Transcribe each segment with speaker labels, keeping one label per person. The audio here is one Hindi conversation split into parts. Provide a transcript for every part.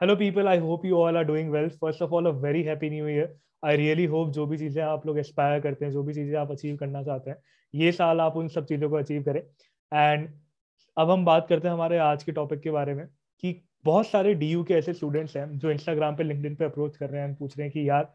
Speaker 1: Hello people, I hope you all are doing well. First of all, a very happy new year. I really hope जो भी चीज़ें आप लोग एस्पायर करते हैं, जो भी चीज़ें आप अचीव करना चाहते हैं, ये साल आप उन सब चीज़ों को अचीव करें। एंड अब हम बात करते हैं हमारे आज के टॉपिक के बारे में कि बहुत सारे डीयू के ऐसे स्टूडेंट्स हैं जो इंस्टाग्राम पे, लिंक्डइन पे अप्रोच कर रहे हैं, पूछ रहे हैं कि यार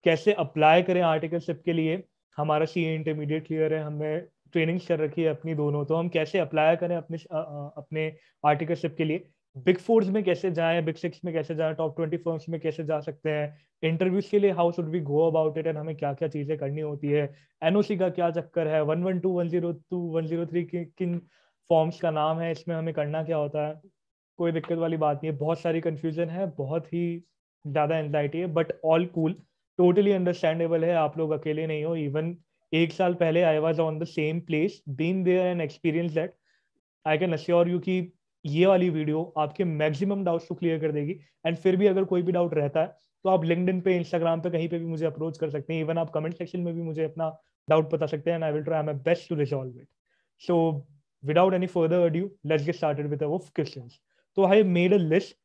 Speaker 1: कैसे अप्लाई करें आर्टिकलशिप के लिए। हमारा सीए इंटरमीडिएट क्लियर है, हमने ट्रेनिंग्स कर रखी है अपनी दोनों, तो हम कैसे अप्लाई करें अपने आर्टिकलशिप के लिए। बिग फोर्स में कैसे जाएं, बिग सिक्स में कैसे जाएं, टॉप 20 फर्म्स में कैसे जा सकते हैं। इंटरव्यूज के लिए how should we go about it, and हमें क्या क्या चीजें करनी होती है। एनओसी का क्या चक्कर है, 112, 102, 103 किन फॉर्म्स का नाम है, इसमें हमें करना क्या होता है। कोई दिक्कत वाली बात नहीं है, बहुत सारी कंफ्यूजन है, बहुत ही ज्यादा एंजाइटी है, but all cool, totally understandable है। आप लोग अकेले नहीं हो। इवन एक साल पहले I was on the same place, been there and experience that. I can assure you कि ये वाली वीडियो आपके मैक्सिमम डाउट्स को क्लियर कर देगी। एंड फिर भी अगर कोई भी डाउट रहता है तो आप लिंक्डइन पे, इंस्टाग्राम पे, कहीं पे भी मुझे अप्रोच कर सकते हैं। इवन आप कमेंट सेक्शन में भी मुझे अपना डाउट बता सकते हैं, and I will try my best to resolve it. So without any further adieu, let's get started with our questions. तो I made a list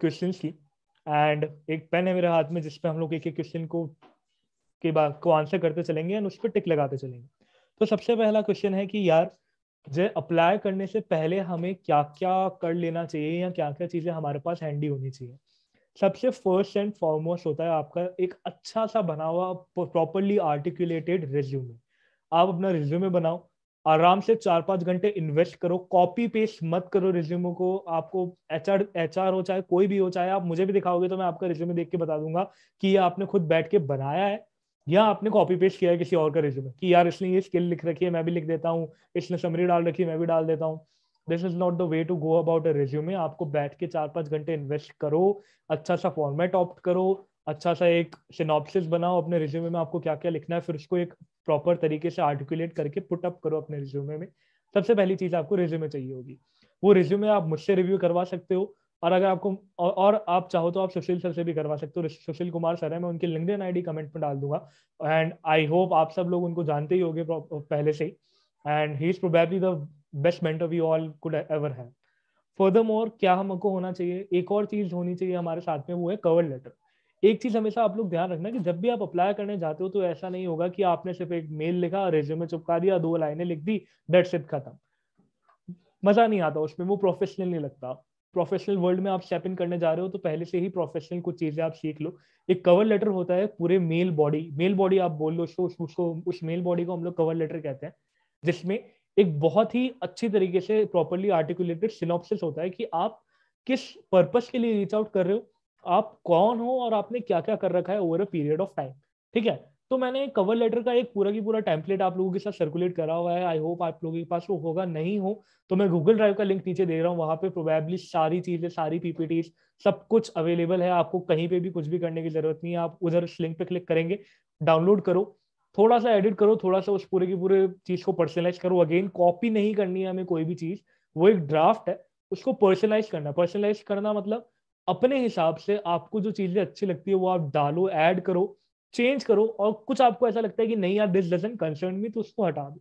Speaker 1: questions की, एंड एक पेन है मेरे हाथ में जिसपे हम लोग एक एक क्वेश्चन को आंसर करते चलेंगे एंड उस पर टिक लगाते चलेंगे। तो सबसे पहला क्वेश्चन है कि यार जो अप्लाई करने से पहले हमें क्या क्या कर लेना चाहिए, या क्या क्या चीजें हमारे पास हैंडी होनी चाहिए। सबसे फर्स्ट एंड फॉरमोस्ट होता है आपका एक अच्छा सा बना हुआ, प्रॉपरली आर्टिकुलेटेड रिज्यूमे। आप अपना रिज्यूमे बनाओ, आराम से 4-5 घंटे इन्वेस्ट करो, कॉपी पेस्ट मत करो रिज्यूमे को। आपको एचआर हो, चाहे कोई भी हो, चाहे आप मुझे भी दिखाओगे तो मैं आपका रिज्यूमे देख के बता दूंगा कि ये आपने खुद बैठ के बनाया है या आपने कॉपी पेस्ट किया है किसी और का रिज्यूमे, कि यार इसने ये स्किल लिख रखी है मैं भी लिख देता हूँ, इसने समरी डाल रखी है मैं भी डाल देता हूँ। This is not the way to go about a resume. आपको बैठ के 4-5 घंटे इन्वेस्ट करो, अच्छा सा फॉर्मेट ऑप्ट करो, अच्छा सा एक सिनॉप्सिस बनाओ अपने रिज्यूमे में, आपको क्या क्या लिखना है, फिर उसको एक प्रॉपर तरीके से आर्टिकुलेट करके पुट अप करो अपने रिज्यूमे में। सबसे पहली चीज आपको रिज्यूमे चाहिए होगी। वो रिज्यूमे आप मुझसे रिव्यू करवा सकते हो, और अगर आपको और आप चाहो तो आप सुशील सर से भी करवा सकते हो। सुशील कुमार सर है, मैं उनकी लिंक्डइन आईडी कमेंट में डाल दूंगा, एंड आई होप आप सब लोग उनको जानते ही होंगे पहले से ही। And he is probably the best mentor we all could ever have. Furthermore क्या हमको होना चाहिए, एक और चीज होनी चाहिए हमारे साथ में, वो है कवर लेटर। एक चीज हमेशा आप लोग ध्यान रखना कि जब भी आप अप्लाई करने जाते हो तो ऐसा नहीं होगा कि आपने सिर्फ एक मेल लिखा, रेज्यूमे चिपका दिया, 2 लाइनें लिख दी, दैट्स इट, खत्म। मजा नहीं आता उसमें, वो प्रोफेशनल नहीं लगता। प्रोफेशनल वर्ल्ड में आप स्टेप इन करने जा रहे हो तो पहले से ही प्रोफेशनल कुछ चीजें आप सीख लो। एक कवर लेटर होता है पूरे मेल बॉडी आप बोल लो उसको, उस मेल बॉडी को हम लोग कवर लेटर कहते हैं, जिसमें एक बहुत ही अच्छी तरीके से प्रॉपरली आर्टिकुलेटेड सिनॉप्सिस होता है कि आप किस पर्पस के लिए रीच आउट कर रहे हो, आप कौन हो, और आपने क्या क्या कर रखा है over a period of time. ठीक है। तो मैंने कवर लेटर का एक पूरा की पूरा टेम्पलेट आप लोगों के साथ सर्कुलेट करा हुआ है। आई होप आप लोगों के पास वो होगा, नहीं हो तो मैं गूगल ड्राइव का लिंक नीचे दे रहा हूँ, वहां पे प्रोबेबली सारी चीजें, सारी पीपीटीज, सब कुछ अवेलेबल है। आपको कहीं पे भी कुछ भी करने की जरूरत नहीं है, आप उधर उस लिंक पे क्लिक करेंगे, डाउनलोड करो, थोड़ा सा एडिट करो, थोड़ा सा उस पूरे की पूरे चीज को पर्सनलाइज करो। अगेन कॉपी नहीं करनी है हमें कोई भी चीज, वो एक ड्राफ्ट है, उसको पर्सनलाइज करना। पर्सनलाइज करना मतलब अपने हिसाब से आपको जो चीजें अच्छी लगती है वो आप डालो, ऐड करो, चेंज करो, और कुछ आपको ऐसा लगता है कि नहीं यार दिस डजंट कंसर्न मी, तो उसको हटा दो।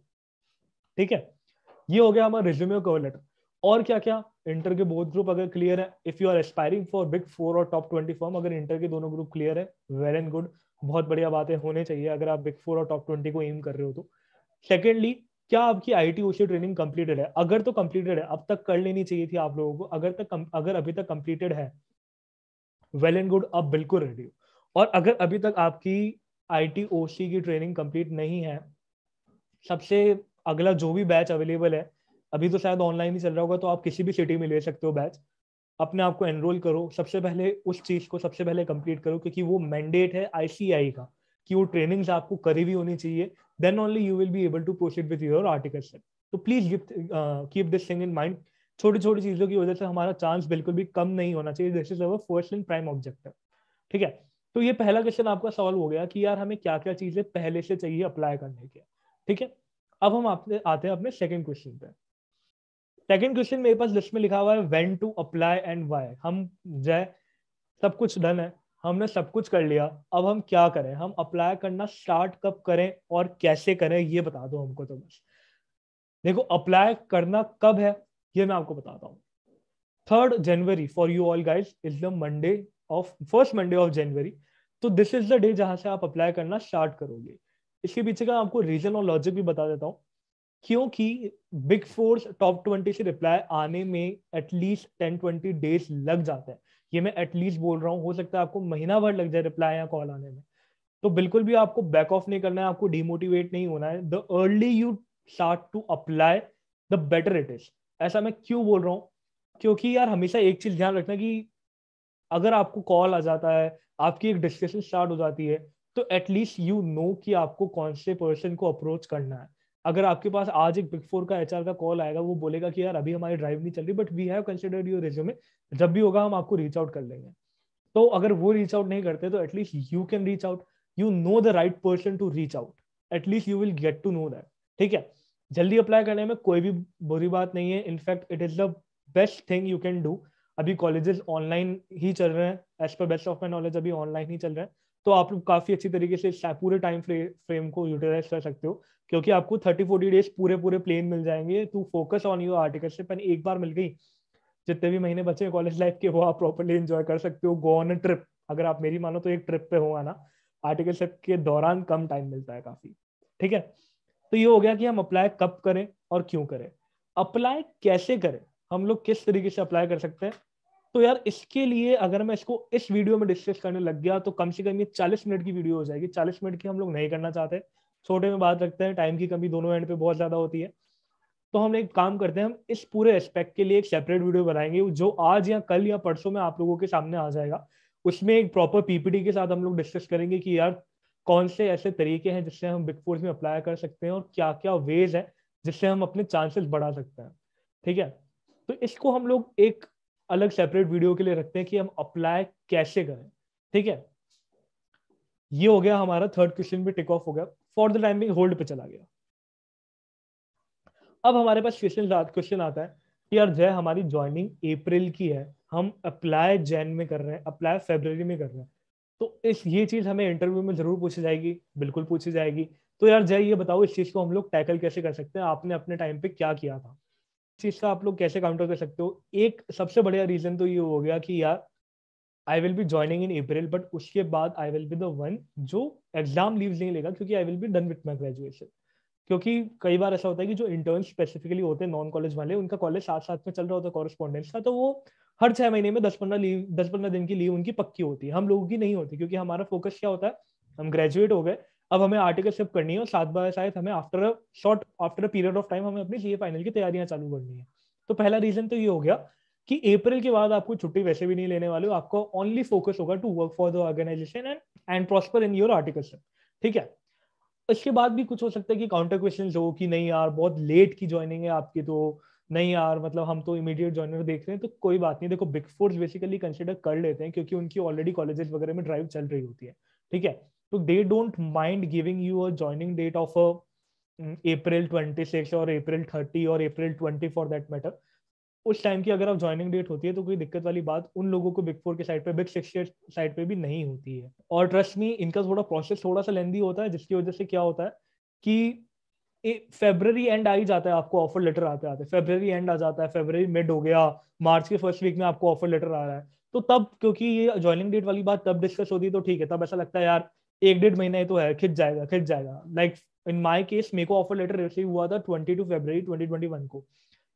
Speaker 1: ठीक है। ये हो गया हमारा रिज्यूमे और कवर लेटर। और क्या क्या, इंटर के बोथ ग्रुप अगर क्लियर है, if you are aspiring for big 4 और टॉप 20 फॉर्म, अगर इंटर के दोनों ग्रुप क्लियर है, वेल एंड गुड, बहुत बढ़िया बातें होने चाहिए अगर आप बिग 4 और टॉप 20 को एम कर रहे हो तो। सेकेंडली, क्या आपकी आईटी ओसी ट्रेनिंग कंप्लीटेड है? अगर तो कंप्लीटेड है, अब तक कर लेनी चाहिए थी आप लोगों को। अगर अभी तक कंप्लीटेड है, वेल एंड गुड, अब बिल्कुल रेडी हो। और अगर अभी तक आपकी आईटी ओसी की ट्रेनिंग कंप्लीट नहीं है, सबसे अगला जो भी बैच अवेलेबल है, अभी तो शायद ऑनलाइन ही चल रहा होगा, तो आप किसी भी सिटी में ले सकते हो बैच। अपने आप को एनरोल करो, सबसे पहले उस चीज को सबसे पहले कंप्लीट करो, क्योंकि वो मैंडेट है आईसीआई का कि वो ट्रेनिंग्स आपको करी हुई होनी चाहिए। Then only you will be able to proceed with your articleship. तो please keep this thing in mind. छोटी छोटी चीजों की वजह से हमारा चांस बिल्कुल भी कम नहीं होना चाहिए। This is our first and prime objective. ठीक है। तो ये पहला क्वेश्चन आपका सॉल्व हो गया कि यार हमें क्या क्या चीजें पहले से चाहिए अप्लाई करने के। ठीक है। अब हम आते हैं अपने सेकंड क्वेश्चन पे। सेकंड क्वेश्चन मेरे पास लिस्ट में लिखा हुआ है when to apply and why. हम जय, सब कुछ डन है, हमने सब कुछ कर लिया, अब हम क्या करें, हम अप्लाई करना स्टार्ट कब करें और कैसे करें, ये बता दो हमको। तो बस देखो, अप्लाई करना कब है ये मैं आपको बताता हूँ। 3rd January for you all guys is the first Monday of January. तो दिस इज द डे जहां से आप अप्लाई करना स्टार्ट करोगे. इसके पीछे का आपको रीजन और लॉजिक भी बता देता हूँ. क्योंकि बिग फोर्स टॉप 20 से रिप्लाई आने में एटलीस्ट 10-20 डेज लग जाते हैं. ये मैं एटलीस्ट बोल रहा हूँ, हो सकता है आपको महीना भर लग जाए रिप्लाई या कॉल आने में. तो बिल्कुल भी आपको बैक ऑफ नहीं करना है, आपको डिमोटिवेट नहीं होना है. The early you start to apply the better it is. ऐसा मैं क्यों बोल रहा हूँ? क्योंकि यार हमेशा एक चीज ध्यान रखना कि अगर आपको कॉल आ जाता है, आपकी एक डिस्कशन स्टार्ट हो जाती है, तो एटलीस्ट यू नो कि आपको कौन से पर्सन को अप्रोच करना है. अगर आपके पास आज एक बिग फोर का एचआर का कॉल आएगा, वो बोलेगा कि यार अभी हमारी ड्राइव नहीं चल रही but we have considered your resume, जब भी होगा हम आपको रीच आउट कर लेंगे. तो अगर वो रीच आउट नहीं करते तो at least you can reach out, you know the right person to reach out, at least you will get to know that. ठीक है, जल्दी अप्लाई करने में कोई भी बुरी बात नहीं है. In fact it is the best thing you can do. अभी कॉलेजेस ऑनलाइन ही चल रहे हैं, as per best of my knowledge अभी ऑनलाइन ही चल रहे हैं. तो आप लोग काफी अच्छी तरीके से पूरे टाइम फ्रेम को यूटिलाइज कर सकते हो, क्योंकि आपको 30-40 डेज पूरे प्लेन मिल जाएंगे to focus on your articleship. And एक बार मिल गई, जितने भी महीने बचे कॉलेज लाइफ के वो आप प्रॉपर्ली एंजॉय कर सकते हो. Go on a trip. अगर आप मेरी मानो तो एक ट्रिप पे हो आना. आर्टिकलशिप के दौरान कम टाइम मिलता है काफी. ठीक है, तो ये हो गया कि हम अप्लाई कब करें और क्यों करें. अप्लाई कैसे करें, हम लोग किस तरीके से अप्लाई कर सकते हैं. तो यार इसके लिए अगर मैं इसको इस वीडियो में डिस्कस करने लग गया तो कम से कम ये 40 मिनट की वीडियो हो जाएगी. 40 मिनट की हम लोग नहीं करना चाहते, छोटे में बात रखते हैं. टाइम की कमी दोनों एंड पे बहुत ज्यादा होती है. तो हम एक काम करते हैं, हम इस पूरे एस्पेक्ट के लिए एक सेपरेट वीडियो बनाएंगे जो आज या कल या परसों में आप लोगों के सामने आ जाएगा. उसमें एक प्रॉपर पीपीटी के साथ हम लोग डिस्कस करेंगे कि यार कौन से ऐसे तरीके हैं जिससे हम बिग फोर्स में अप्लाई कर सकते हैं और क्या क्या वेज है जिससे हम अपने चांसेस बढ़ा सकते हैं. ठीक है, तो इसको हम लोग एक अलग सेपरेट वीडियो के लिए रखते हैं कि हम अप्लाई कैसे करें. ठीक है, ये हो गया हमारा 3rd क्वेश्चन भी टिक ऑफ हो गया. फॉर द टाइमिंग होल्ड पे चला गया. अब हमारे पास क्वेश्चन आता है कि यार जय हमारी ज्वाइनिंग अप्रैल की है, हम अप्लाई जैन में कर रहे हैं, अप्लाई फरवरी में कर रहे हैं. तो ये चीज हमें इंटरव्यू में जरूर पूछी जाएगी, बिल्कुल पूछी जाएगी. तो यार जय ये बताओ इस चीज को हम लोग टैकल कैसे कर सकते हैं, आपने अपने टाइम पे क्या किया था, इस चीज का आप लोग कैसे काउंटर कर सकते हो. एक सबसे बढ़िया रीजन तो ये हो गया कि यार I will be joining in April, but उसके बाद I will be the one जो एग्जाम लीव्स नहीं लेगा, क्योंकि I will be done with my graduation. क्योंकि कई बार ऐसा होता है कि जो इंटर्न स्पेसिफिकली होते हैं नॉन कॉलेज वाले, उनका कॉलेज साथ साथ में चल रहा होता है कॉरेस्पॉन्डेंस का, तो वो हर 6 महीने में 10-15 दिन की लीव उनकी पक्की होती है. हम लोगों की नहीं होती, क्योंकि हमारा फोकस क्या होता है, हम ग्रेजुएट हो गए, अब हमें आर्टिकलशिप करनी है और साथ बाय साथ हमें after a period of time हमें अपनी सीए फाइनल की तैयारियां चालू करनी है. तो पहला रीजन तो ये हो गया कि अप्रैल के बाद आपको छुट्टी वैसे भी नहीं लेने वाले हो, आपको ओनली फोकस होगा to work for the organisation and prosper in your articleship. ठीक है, इसके बाद भी कुछ हो सकता है कि काउंटर क्वेश्चन हो कि नहीं यार बहुत लेट की ज्वाइनिंग है आपकी, तो नहीं यार मतलब हम तो इमीडिएट ज्वाइनर देख रहे हैं. तो कोई बात नहीं, देखो बिग फोर्स बेसिकली कंसिडर कर लेते हैं क्योंकि उनकी ऑलरेडी कॉलेजेस वगैरह में ड्राइव चल रही होती है. ठीक है, तो they don't mind giving you a joining date of April 26 और अप्रैल 30 और अप्रैल 20 फॉर दैट मैटर. उस टाइम की अगर आप ज्वाइनिंग डेट होती है तो कोई दिक्कत वाली बात उन लोगों को बिग फोर के साइड पे, बिग सिक्स के साइड पे भी नहीं होती है. और ट्रस्ट मी, इनका थोड़ा प्रोसेस थोड़ा सा लेंदी होता है, जिसकी वजह से क्या होता है कि फेब्रवरी एंड आ ही जाता है, आपको ऑफर लेटर आते आते फेब्रवरी एंड आ जाता है, फेब्रवरी मिड हो गया, मार्च के फर्स्ट वीक में आपको ऑफर लेटर आ रहा है. तो तब क्योंकि ये ज्वाइनिंग डेट वाली बात तब डिस्कस होती है तो ठीक है, तब ऐसा लगता है यार 1-1.5 महीना ही तो है, खिंच जाएगा खिंच जाएगा. लाइक इन माई केस मेरे को ऑफर लेटर रिसीव हुआ था 22 फरवरी 2021 को.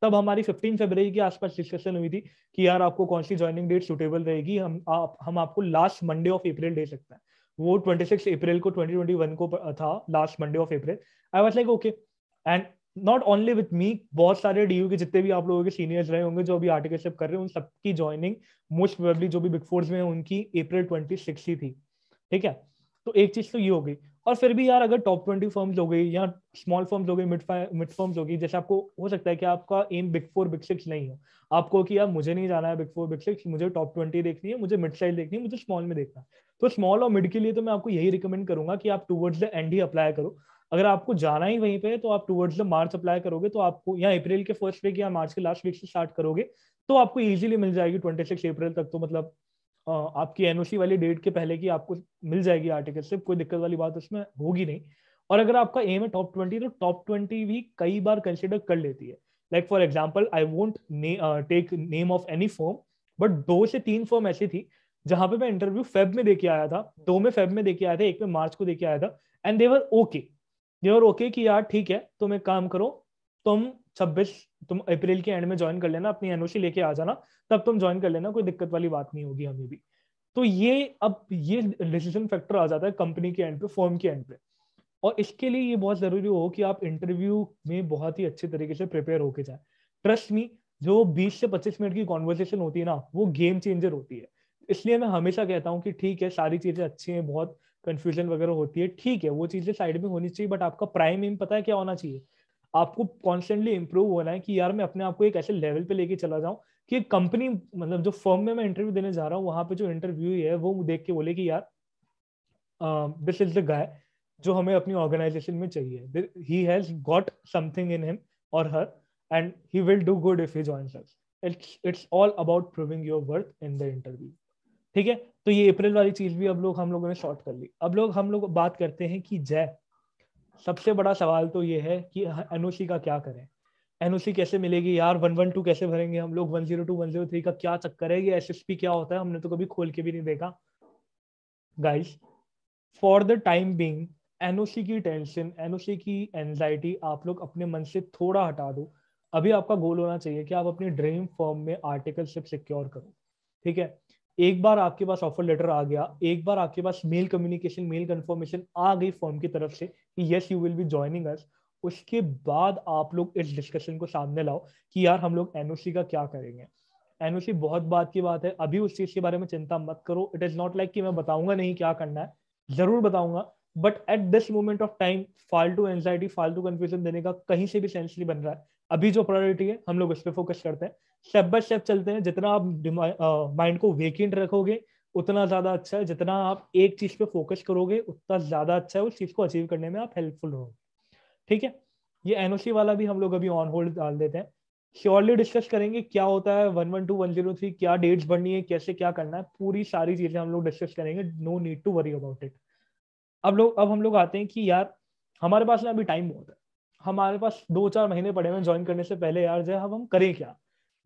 Speaker 1: तब हमारी 15 फरवरी के आसपास डिस्कशन हुई थी कि यार आपको कौन सी ज्वाइनिंग डेट सुटेबल रहेगी, हम आपको लास्ट मंडे ऑफ अप्रैल दे सकते हैं. वो 26 अप्रैल को 2021 को था, last Monday of April. I was like okay. And not only with me, बहुत सारे डीयू के जितने भी आप लोगों के सीनियर्स रहे होंगे जो अभी आर्टिकलशिप कर रहे हैं, उन सबकी ज्वाइनिंग मोस्ट प्रोबेबली जो भी बिग फोर्स में है उनकी अप्रैल 26 ही थी. ठीक है, तो एक चीज तो ये हो गई. और फिर भी यार अगर टॉप 20 फर्म्स हो गई या स्मॉल फर्म्स हो गई, मिड फर्म्स हो गई, जैसे आपको हो सकता है कि आपका एम बिग 4 बिग 6 नहीं हो, आपको कि यार मुझे नहीं जाना है बिग 4 बिग 6, मुझे टॉप 20 देखनी है, मुझे मिड साइज देखनी है, मुझे स्मॉल में देखना है. तो स्मॉल और मिड के लिए तो मैं आपको यही रिकमेंड करूंगा कि आप towards the and he apply करो. अगर आपको जाना ही वहीं पे है तो आप टूवर्ड्स द मार्च अप्लाई करोगे, तो आपको या अप्रैल के फर्स्ट वीक या मार्च के लास्ट वीक से स्टार्ट करोगे तो आपको इजीली मिल जाएगी 26 अप्रैल तक. तो मतलब आपकी एनओसी वाली डेट के पहले की आपको मिल जाएगी आर्टिकलशिप, कोई दिक्कत वाली बात उसमें होगी नहीं. और अगर आपका एम है टॉप 20 तो टॉप 20 भी कई बार कंसिडर कर लेती है, like for example I won't take name of any firm, but 2 से 3 फर्म ऐसी थी जहां पे मैं इंटरव्यू फेब में देके आया था, 2 में फेब में देके आया था, 1 में मार्च को देके आया था, एंड दे वर ओके कि यार ठीक है तुम एक काम करो, तुम 26 तुम अप्रैल के एंड में ज्वाइन कर लेना, अपनी एनओसी लेके आ जाना, तब तुम ज्वाइन कर लेना, कोई दिक्कत वाली बात नहीं होगी हमें भी। तो ये अब ये डिसीजन फैक्टर आ जाता है कंपनी के एंड पे, फर्म के एंड पे, और इसके लिए ये बहुत जरूरी हो कि आप इंटरव्यू में बहुत ही अच्छे तरीके से प्रिपेयर होके जाए। ट्रस्ट मी, जो 20 से 25 मिनट की कॉन्वर्सेशन होती है ना, वो गेम चेंजर होती है। इसलिए मैं हमेशा कहता हूँ कि ठीक है सारी चीजें अच्छी हैं, बहुत कंफ्यूजन वगैरह होती है, ठीक है वो चीजें साइड में होनी चाहिए, बट आपका प्राइम एम पता है क्या होना चाहिए? आपको कॉन्स्टेंटली इंप्रूव होना है कि यार मैं अपने आप को एक ऐसे लेवल पे लेके चला जाऊं कि कंपनी, मतलब जो फर्म में मैं इंटरव्यू देने जा रहा हूँ वहां पे जो इंटरव्यू है वो देख के बोले कि यार दिस इज द गाय जो हमें अपनी ऑर्गेनाइजेशन में चाहिए, he has got something in him or her, and he will do good if he joins us. It's all about proving your worth in the interview. ठीक है, तो ये अप्रैल वाली चीज भी अब हम लोगों ने शॉर्ट कर ली। अब हम लोग बात करते हैं कि जय, सबसे बड़ा सवाल तो ये है कि एनओसी का क्या करें, एनओसी कैसे मिलेगी यार, 112 कैसे भरेंगे हम लोग, 102 103 का क्या चक्कर है, ये एसएसपी क्या होता है, हमने तो कभी खोल के भी नहीं देखा। Guys, for the time being NOC की टेंशन, एनओसी की एंजाइटी आप लोग अपने मन से थोड़ा हटा दो। अभी आपका गोल होना चाहिए कि आप अपनी ड्रीम फर्म में आर्टिकलशिप सिक्योर करो। ठीक है, एक बार आपके पास ऑफर लेटर आ गया, एक बार आपके पास मेल कम्युनिकेशन, मेल कंफर्मेशन आ गई फर्म की तरफ से कि yes you will be joining us, उसके बाद आप लोग इस डिस्कशन को सामने लाओ कि यार हम लोग एनओसी का क्या करेंगे। एनओसी बहुत बात की बात है, अभी उस चीज के बारे में चिंता मत करो। इट इज नॉट लाइक कि मैं बताऊंगा नहीं क्या करना है, जरूर बताऊंगा, but at this moment of time फालतू एंजाइटी, फालतू कंफ्यूजन देने का कहीं से भी सेंस नहीं बन रहा है। अभी जो प्रायोरिटी है हम लोग उस पर फोकस करते हैं, स्टेप बाय स्टेप चलते हैं। जितना आप माइंड को वेकेंट रखोगे उतना ज्यादा अच्छा है, जितना आप एक चीज पे फोकस करोगे उतना ज्यादा अच्छा है, उस चीज को अचीव करने में आप हेल्पफुल रहोगे। ठीक है, ये एनओसी वाला भी हम लोग अभी ऑन होल्ड डाल देते हैं, श्योरली डिस्कस करेंगे क्या होता है 112 103, क्या डेट्स बढ़नी है, कैसे क्या करना है, पूरी सारी चीजें हम लोग डिस्कस करेंगे, no need to worry about it. अब हम लोग आते हैं कि यार हमारे पास ना अभी टाइम बहुत है, हमारे पास 2-4 महीने पड़े हैं ज्वाइन करने से पहले, यार जो हम करें क्या?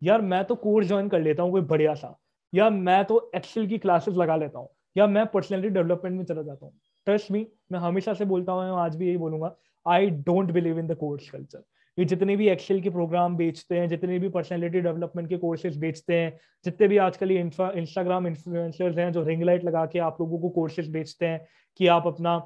Speaker 1: यार मैं तो कोर्स ज्वाइन कर लेता हूँ कोई बढ़िया सा, या मैं तो एक्सेल की क्लासेस लगा लेता हूँ, या मैं पर्सनैलिटी डेवलपमेंट में चला जाता हूँ। ट्रस्ट मी, मैं हमेशा से बोलता हूँ, आज भी यही बोलूंगा, I don't believe in the course culture. ये जितने भी एक्सेल के प्रोग्राम बेचते हैं, जितने भी पर्सनैलिटी डेवलपमेंट के कोर्सेज बेचते हैं, जितने भी आजकल ये इंस्टाग्राम इन्फ्लुएंसर्स हैं जो रिंग लाइट लगा के आप लोगों को कोर्सेज बेचते हैं कि आप अपना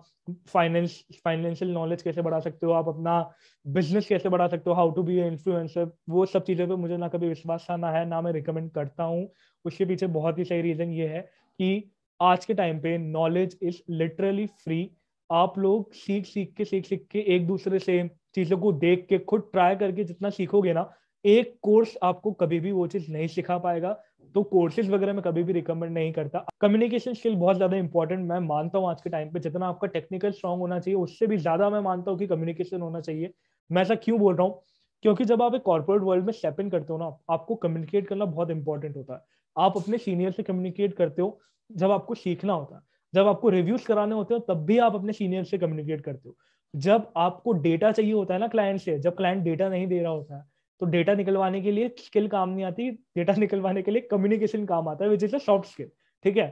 Speaker 1: फाइनेंशियल नॉलेज कैसे बढ़ा सकते हो, आप अपना बिजनेस कैसे बढ़ा सकते हो, हाउ टू बी इन्फ्लुएंसर, वो सब चीज़ों पे मुझे ना कभी विश्वास ना है, ना मैं रिकमेंड करता हूँ। उसके पीछे बहुत ही सही रीजन ये है कि आज के टाइम पे नॉलेज इज लिटरली फ्री। आप लोग सीख सीख के एक दूसरे से चीज़ों को देख के खुद ट्राई करके जितना सीखोगे ना, एक कोर्स आपको कभी भी वो चीज़ नहीं सिखा पाएगा। तो कोर्सेज वगैरह मैं कभी भी रिकमेंड नहीं करता। कम्युनिकेशन स्किल बहुत ज्यादा इंपॉर्टेंट मैं मानता हूँ आज के टाइम पे, जितना आपका टेक्निकल स्ट्रांग होना चाहिए उससे भी ज्यादा मैं मानता हूँ कि कम्युनिकेशन होना चाहिए। मैं ऐसा क्यों बोल रहा हूँ? क्योंकि जब आप एक कॉर्पोरेट वर्ल्ड में स्टेप इन करते हो ना, आपको कम्युनिकेट करना बहुत इंपॉर्टेंट होता है। आप अपने सीनियर से कम्युनिकेट करते हो जब आपको सीखना होता है, जब आपको रिव्यूज कराने होते हो तब भी आप अपने सीनियर से कम्युनिकेट करते हो, जब आपको डेटा चाहिए होता है ना क्लाइंट से, जब क्लाइंट डेटा नहीं दे रहा होता है तो डेटा निकलवाने के लिए स्किल काम नहीं आती, डेटा निकलवाने के लिए कम्युनिकेशन काम आता है, which is a soft skill. ठीक है,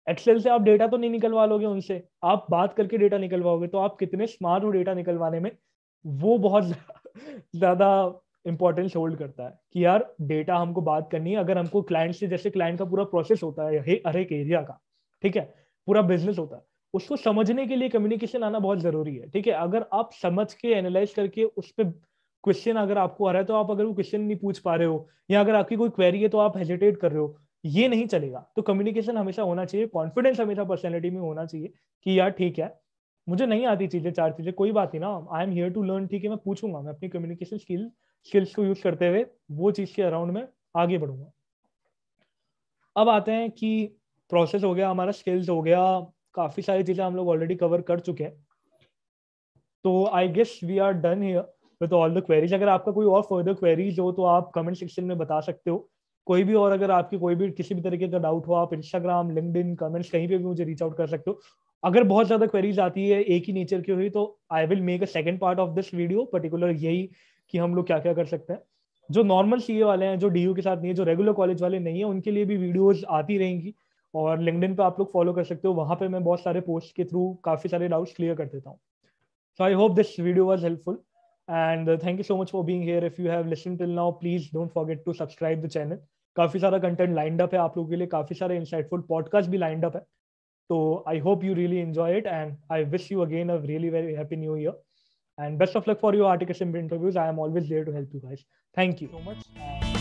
Speaker 1: एक्सेल से आप डेटा तो नहीं निकलवा लोगे उनसे, आप बात करके डेटा निकलवाओगे, तो आप कितने स्मार्ट हो डेटा निकलवाने में, वो बहुत ज्यादा इंपॉर्टेंस होल्ड करता है कि यार डेटा हमको बात करनी है। अगर हमको क्लाइंट से, जैसे क्लाइंट का पूरा प्रोसेस होता है हर एक एरिया का, ठीक है, पूरा बिजनेस होता है, उसको समझने के लिए कम्युनिकेशन आना बहुत जरूरी है। ठीक है, अगर आप समझ के एनालाइज करके उस पर क्वेश्चन अगर आपको आ रहा है तो आप अगर वो क्वेश्चन नहीं पूछ पा रहे हो, या अगर आपकी कोई क्वेरी है तो आप हेजिटेट कर रहे हो, ये नहीं चलेगा। तो कम्युनिकेशन हमेशा होना चाहिए, कॉन्फिडेंस हमेशा पर्सनैलिटी में होना चाहिए कि यार ठीक है मुझे नहीं आती चीजें, 4 चीजें कोई बात नहीं ना, I am here to learn. ठीक है, मैं पूछूंगा, मैं अपनी कम्युनिकेशन स्किल्स को यूज करते हुए वो चीज के अराउंड में आगे बढ़ूंगा। अब आते हैं कि प्रोसेस हो गया हमारा, स्किल्स हो गया, काफी सारी चीजें हम लोग ऑलरेडी कवर कर चुके हैं। तो I guess we are done here with all the queries. अगर आपका कोई और फर्दर क्वेरीज हो तो आप कमेंट सेक्शन में बता सकते हो। कोई भी और अगर आपकी कोई भी किसी भी तरीके का डाउट हो, आप इंस्टाग्राम, लिंक्डइन, कमेंट्स कहीं पे भी मुझे रीच आउट कर सकते हो। अगर बहुत ज्यादा क्वेरीज आती है एक ही नेचर की हुई तो I will make a second part of this video, particular यही कि हम लोग क्या क्या कर सकते हैं। जो नॉर्मल सीए वाले हैं, जो डीयू के साथ नहीं है, जो रेगुलर कॉलेज वाले नहीं है, उनके लिए भी वीडियोस आती रहेंगी। और लिंक्डइन पे आप लोग फॉलो कर सकते हो, वहां पे मैं बहुत सारे पोस्ट के थ्रू काफी सारे डाउट्स क्लियर कर देता हूँ। So I hope this video was helpful and thank you so much for being here. If you have listened till now, please don't forget to subscribe the channel. काफी सारा कंटेंट लाइंड अप है आप लोगों के लिए, काफी सारे इंसाइटफुल पॉडकास्ट भी लाइंड अप है। तो आई hope you really enjoy it and I wish you again a really very happy new year and best of luck for your Arctic Sim interviews. I am always there to help you guys. Thank you so much.